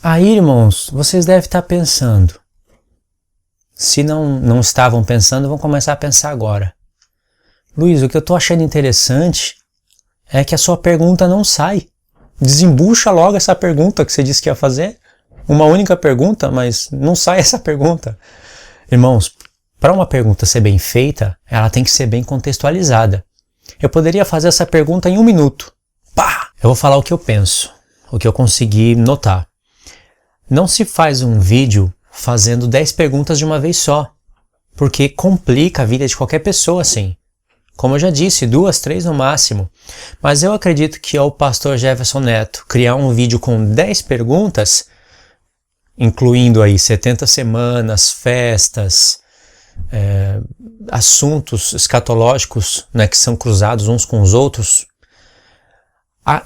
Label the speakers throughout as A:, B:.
A: Aí, irmãos, vocês devem estar pensando. Se não estavam pensando, vão começar a pensar agora. Luiz, o que eu estou achando interessante é que a sua pergunta não sai. Desembucha logo essa pergunta que você disse que ia fazer. Uma única pergunta, mas não sai essa pergunta. Irmãos, para uma pergunta ser bem feita, ela tem que ser bem contextualizada. Eu poderia fazer essa pergunta em 1 minuto. Pá! Eu vou falar o que eu penso, o que eu consegui notar. Não se faz um vídeo fazendo 10 perguntas de uma vez só, porque complica a vida de qualquer pessoa assim. Como eu já disse, 2, 3 no máximo. Mas eu acredito que ao pastor Jefferson Neto criar um vídeo com 10 perguntas, incluindo aí 70 semanas, festas, assuntos escatológicos, né, que são cruzados uns com os outros,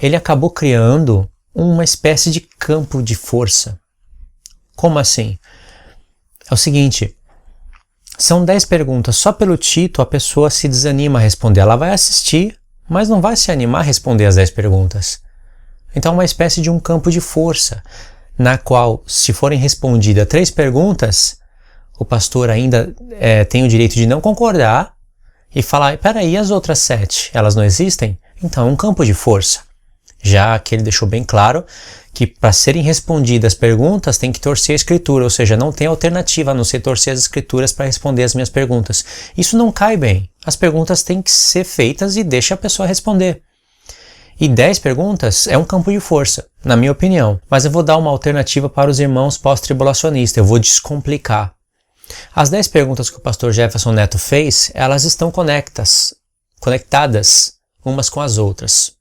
A: ele acabou criando uma espécie de campo de força. Como assim? É o seguinte, são 10 perguntas, só pelo título a pessoa se desanima a responder. Ela vai assistir, mas não vai se animar a responder as 10 perguntas. Então é uma espécie de um campo de força, na qual, se forem respondidas 3 perguntas, o pastor ainda tem o direito de não concordar e falar, peraí, as outras 7, elas não existem? Então é um campo de força. Já que ele deixou bem claro que para serem respondidas as perguntas tem que torcer a escritura, ou seja, não tem alternativa a não ser torcer as escrituras para responder as minhas perguntas. Isso não cai bem. As perguntas têm que ser feitas e deixa a pessoa responder. E 10 perguntas é um campo de força, na minha opinião. Mas eu vou dar uma alternativa para os irmãos pós-tribulacionistas, eu vou descomplicar. As 10 perguntas que o pastor Jefferson Neto fez, elas estão conectadas umas com as outras.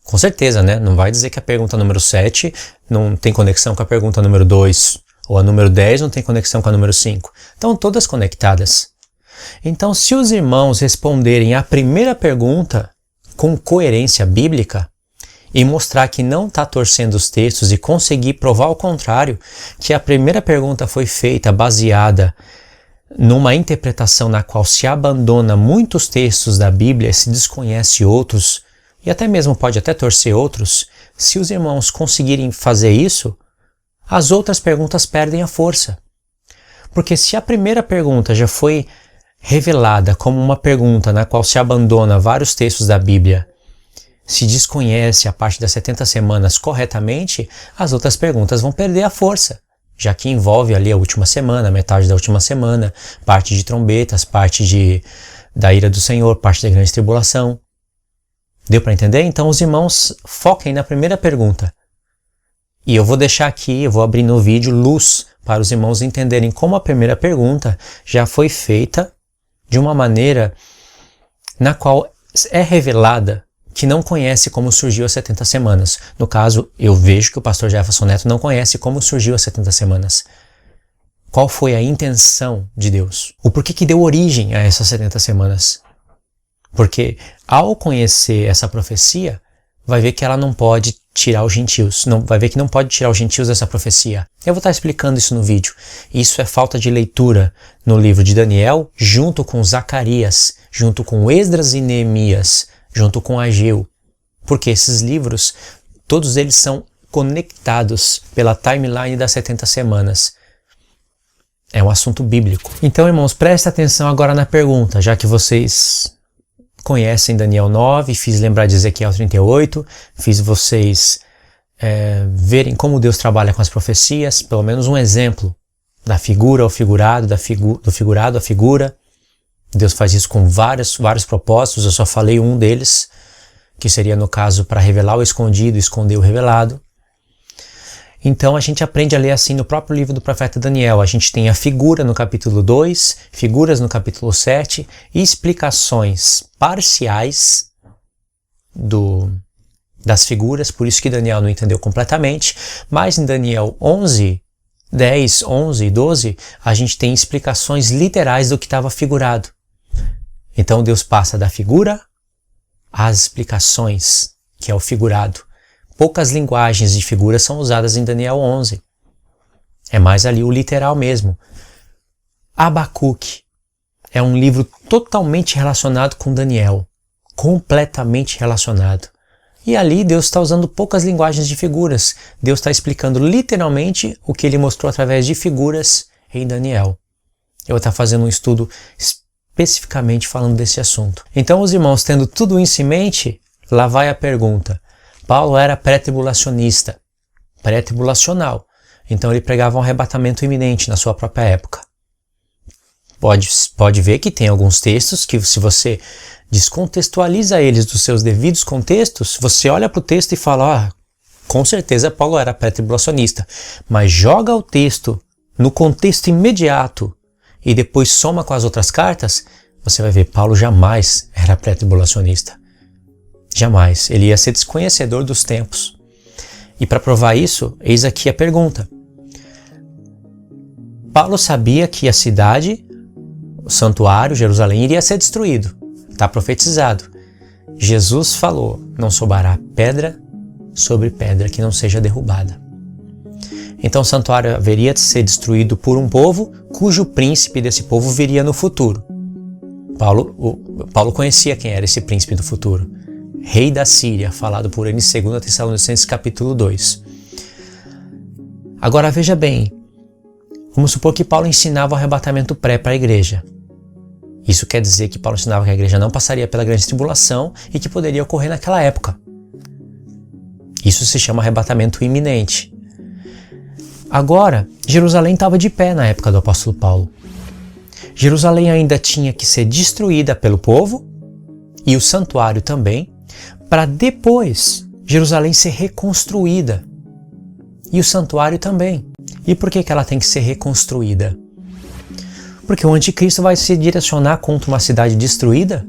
A: Com certeza, né? Não vai dizer que a pergunta número 7 não tem conexão com a pergunta número 2, ou a número 10 não tem conexão com a número 5. Estão todas conectadas. Então, se os irmãos responderem a primeira pergunta com coerência bíblica e mostrar que não está torcendo os textos e conseguir provar o contrário, que a primeira pergunta foi feita baseada numa interpretação na qual se abandona muitos textos da Bíblia e se desconhece outros, e até mesmo pode até torcer outros, se os irmãos conseguirem fazer isso, as outras perguntas perdem a força. Porque se a primeira pergunta já foi revelada como uma pergunta na qual se abandona vários textos da Bíblia, se desconhece a parte das 70 semanas corretamente, as outras perguntas vão perder a força, já que envolve ali a última semana, metade da última semana, parte de trombetas, parte da ira do Senhor, parte da grande tribulação. Deu para entender? Então os irmãos foquem na primeira pergunta. E eu vou deixar aqui, eu vou abrir no vídeo luz para os irmãos entenderem como a primeira pergunta já foi feita de uma maneira na qual é revelada que não conhece como surgiu as 70 semanas. No caso, eu vejo que o pastor Jefferson Neto não conhece como surgiu as 70 semanas. Qual foi a intenção de Deus? O porquê que deu origem a essas 70 semanas? Porque ao conhecer essa profecia, vai ver que ela não pode tirar os gentios. Vai ver que não pode tirar os gentios dessa profecia. Eu vou estar explicando isso no vídeo. Isso é falta de leitura no livro de Daniel, junto com Zacarias, junto com Esdras e Neemias, junto com Ageu. Porque esses livros, todos eles são conectados pela timeline das 70 semanas. É um assunto bíblico. Então, irmãos, prestem atenção agora na pergunta, já que vocês conhecem Daniel 9, fiz lembrar de Ezequiel 38, fiz vocês verem como Deus trabalha com as profecias, pelo menos um exemplo da figura ao figurado, do figurado à figura. Deus faz isso com vários propósitos, eu só falei um deles, que seria no caso para revelar o escondido e esconder o revelado. Então a gente aprende a ler assim no próprio livro do profeta Daniel. A gente tem a figura no capítulo 2, figuras no capítulo 7 e explicações parciais das figuras, por isso que Daniel não entendeu completamente. Mas em Daniel 11, 10, 11 e 12, a gente tem explicações literais do que estava figurado. Então Deus passa da figura às explicações, que é o figurado. Poucas linguagens de figuras são usadas em Daniel 11. É mais ali o literal mesmo. Abacuque é um livro totalmente relacionado com Daniel. Completamente relacionado. E ali Deus está usando poucas linguagens de figuras. Deus está explicando literalmente o que ele mostrou através de figuras em Daniel. Eu vou estar fazendo um estudo especificamente falando desse assunto. Então, os irmãos, tendo tudo isso em mente, lá vai a pergunta. Paulo era pré-tribulacionista, pré-tribulacional. Então ele pregava um arrebatamento iminente na sua própria época. Pode ver que tem alguns textos que, se você descontextualiza eles dos seus devidos contextos, você olha para o texto e fala, com certeza Paulo era pré-tribulacionista. Mas joga o texto no contexto imediato e depois soma com as outras cartas, você vai ver, Paulo jamais era pré-tribulacionista. Jamais. Ele ia ser desconhecedor dos tempos. E para provar isso, eis aqui a pergunta. Paulo sabia que a cidade, o santuário, Jerusalém, iria ser destruído. Está profetizado. Jesus falou, não sobrará pedra sobre pedra que não seja derrubada. Então o santuário haveria de ser destruído por um povo cujo príncipe desse povo viria no futuro. Paulo conhecia quem era esse príncipe do futuro. Rei da Síria, falado por ele em 2 Tessalonicenses capítulo 2. Agora veja bem, vamos supor que Paulo ensinava o arrebatamento pré para a igreja. Isso quer dizer que Paulo ensinava que a igreja não passaria pela grande tribulação e que poderia ocorrer naquela época. Isso se chama arrebatamento iminente. Agora, Jerusalém estava de pé na época do apóstolo Paulo. Jerusalém ainda tinha que ser destruída pelo povo e o santuário também, para depois Jerusalém ser reconstruída. E o santuário também. E por que ela tem que ser reconstruída? Porque o anticristo vai se direcionar contra uma cidade destruída?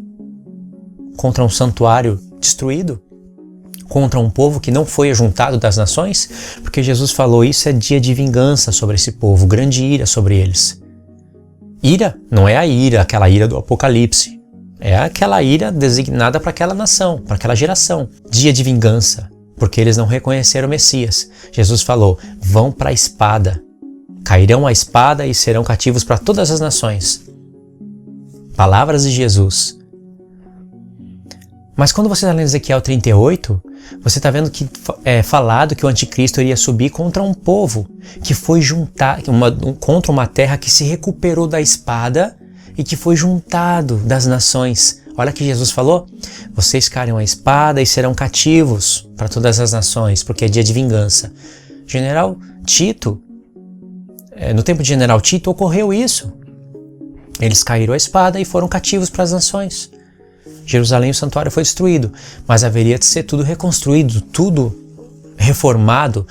A: Contra um santuário destruído? Contra um povo que não foi ajuntado das nações? Porque Jesus falou, isso é dia de vingança sobre esse povo, grande ira sobre eles. Ira não é a ira, aquela ira do Apocalipse. É aquela ira designada para aquela nação, para aquela geração. Dia de vingança, porque eles não reconheceram o Messias. Jesus falou, vão para a espada. Cairão a espada e serão cativos para todas as nações. Palavras de Jesus. Mas quando você está lendo Ezequiel 38, você está vendo que é falado que o anticristo iria subir contra um povo que foi contra uma terra que se recuperou da espada e que foi juntado das nações. Olha que Jesus falou, vocês cairão a espada e serão cativos para todas as nações, porque é dia de vingança. General Tito, no tempo de General Tito ocorreu isso. Eles caíram a espada e foram cativos para as nações. Jerusalém e o santuário foi destruído, mas haveria de ser tudo reconstruído, tudo reformado.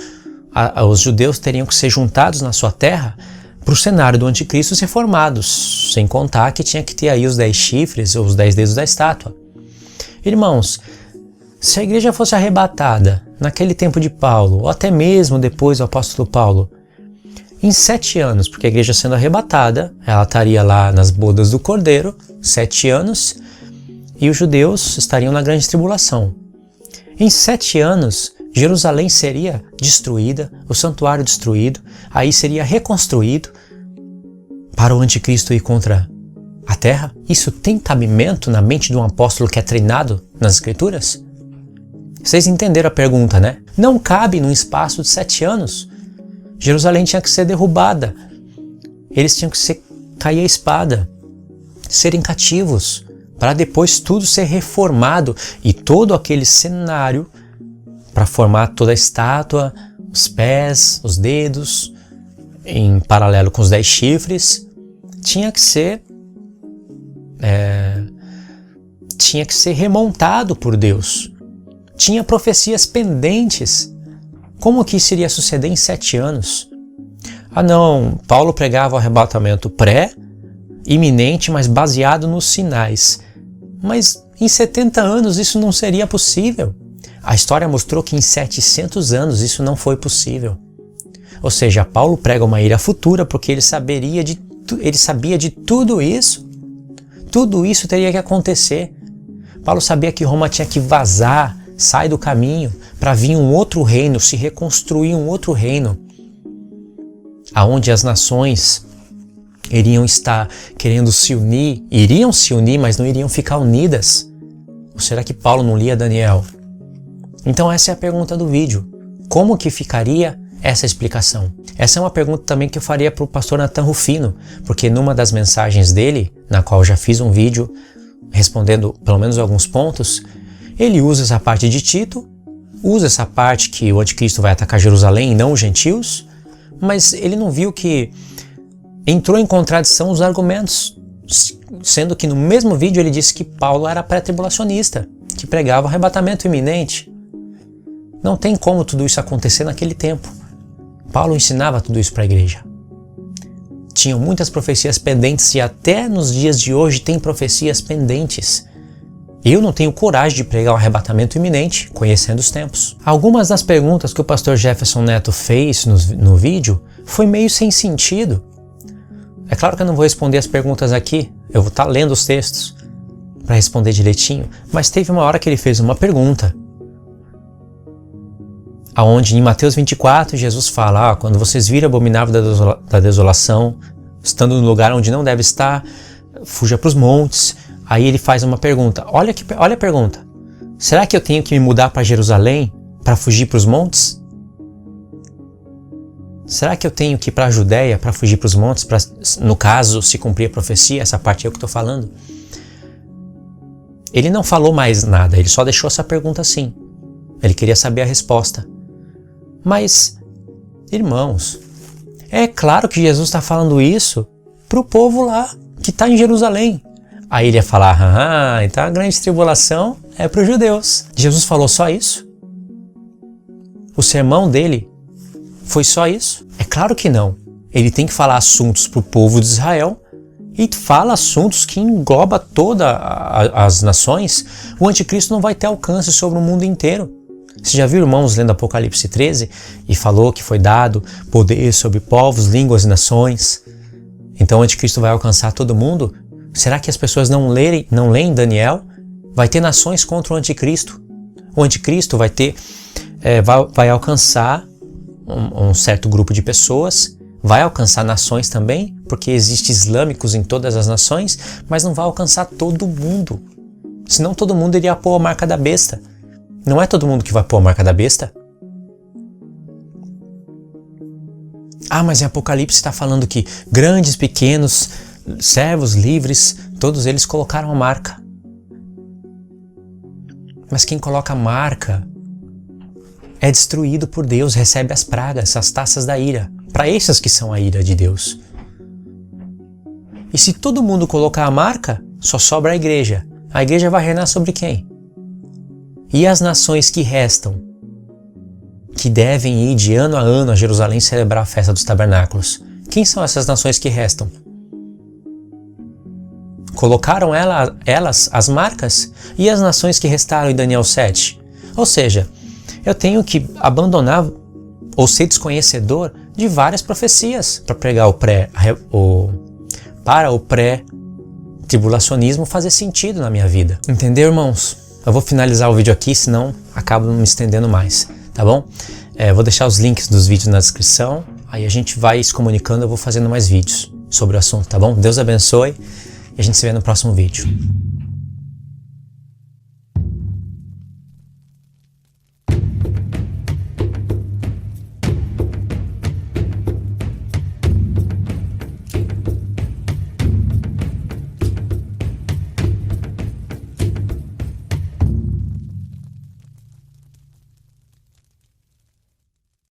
A: Os judeus teriam que ser juntados na sua terra para o cenário do anticristo ser formados, sem contar que tinha que ter aí os 10 chifres ou os 10 dedos da estátua. Irmãos, se a igreja fosse arrebatada naquele tempo de Paulo, ou até mesmo depois do apóstolo Paulo, em 7 anos, porque a igreja sendo arrebatada, ela estaria lá nas bodas do Cordeiro, 7 anos, e os judeus estariam na grande tribulação. Em 7 anos, Jerusalém seria destruída, o santuário destruído, aí seria reconstruído para o anticristo ir contra a terra. Isso tem cabimento na mente de um apóstolo que é treinado nas escrituras? Vocês entenderam a pergunta, né? Não cabe num espaço de 7 anos. Jerusalém tinha que ser derrubada. Eles tinham que cair a espada, serem cativos, para depois tudo ser reformado e todo aquele cenário para formar toda a estátua, os pés, os dedos, em paralelo com os 10 chifres, tinha que ser remontado por Deus. Tinha profecias pendentes. Como que isso iria suceder em 7 anos? Ah não, Paulo pregava o arrebatamento iminente, mas baseado nos sinais. Mas em 70 anos isso não seria possível. A história mostrou que em 700 anos isso não foi possível. Ou seja, Paulo prega uma ira futura porque ele sabia de tudo isso. Tudo isso teria que acontecer. Paulo sabia que Roma tinha que vazar, sair do caminho, para vir um outro reino, se reconstruir um outro reino, aonde as nações iriam estar querendo se unir, mas não iriam ficar unidas. Ou será que Paulo não lia Daniel? Então essa é a pergunta do vídeo. Como que ficaria essa explicação? Essa é uma pergunta também que eu faria para o pastor Nathan Rufino, porque numa das mensagens dele, na qual eu já fiz um vídeo respondendo pelo menos alguns pontos, ele usa essa parte de Tito, usa essa parte que o anticristo vai atacar Jerusalém e não os gentios, mas ele não viu que entrou em contradição os argumentos, sendo que no mesmo vídeo ele disse que Paulo era pré-tribulacionista, que pregava arrebatamento iminente. Não tem como tudo isso acontecer naquele tempo. Paulo ensinava tudo isso para a igreja. Tinham muitas profecias pendentes e até nos dias de hoje tem profecias pendentes. Eu não tenho coragem de pregar um arrebatamento iminente, conhecendo os tempos. Algumas das perguntas que o pastor Jefferson Neto fez no vídeo foi meio sem sentido. É claro que eu não vou responder as perguntas aqui, eu vou estar lendo os textos para responder direitinho, mas teve uma hora que ele fez uma pergunta, aonde em Mateus 24 Jesus fala, quando vocês viram o abominável da desolação, estando no lugar onde não deve estar, fuja para os montes. Aí ele faz uma pergunta, olha a pergunta, será que eu tenho que me mudar para Jerusalém para fugir para os montes? Será que eu tenho que ir para a Judéia para fugir para os montes, para, no caso, se cumprir a profecia? Essa parte é o que estou falando. Ele não falou mais nada, ele só deixou essa pergunta assim. Ele queria saber a resposta. Mas, irmãos, é claro que Jesus está falando isso para o povo lá, que está em Jerusalém. Aí ele ia falar, então a grande tribulação é para os judeus. Jesus falou só isso? O sermão dele foi só isso? É claro que não. Ele tem que falar assuntos para o povo de Israel e fala assuntos que engloba todas as nações. O anticristo não vai ter alcance sobre o mundo inteiro. Você já viu, irmãos, lendo Apocalipse 13 e falou que foi dado poder sobre povos, línguas e nações? Então o anticristo vai alcançar todo mundo? Será que as pessoas não leem Daniel? Vai ter nações contra o anticristo. O anticristo vai alcançar um certo grupo de pessoas, vai alcançar nações também, porque existe islâmicos em todas as nações, mas não vai alcançar todo mundo. Senão todo mundo iria pôr a marca da besta. Não é todo mundo que vai pôr a marca da besta? Mas em Apocalipse está falando que grandes, pequenos, servos, livres, todos eles colocaram a marca. Mas quem coloca a marca é destruído por Deus, recebe as pragas, as taças da ira. Para esses que são a ira de Deus. E se todo mundo colocar a marca, só sobra a igreja. A igreja vai reinar sobre quem? E as nações que restam, que devem ir de ano a ano a Jerusalém celebrar a festa dos tabernáculos. Quem são essas nações que restam? Colocaram elas as marcas? E as nações que restaram em Daniel 7? Ou seja, eu tenho que abandonar ou ser desconhecedor de várias profecias para pregar para o pré-tribulacionismo fazer sentido na minha vida. Entendeu, irmãos? Eu vou finalizar o vídeo aqui, senão acabo me estendendo mais, tá bom? Vou deixar os links dos vídeos na descrição, aí a gente vai se comunicando, eu vou fazendo mais vídeos sobre o assunto, tá bom? Deus abençoe e a gente se vê no próximo vídeo.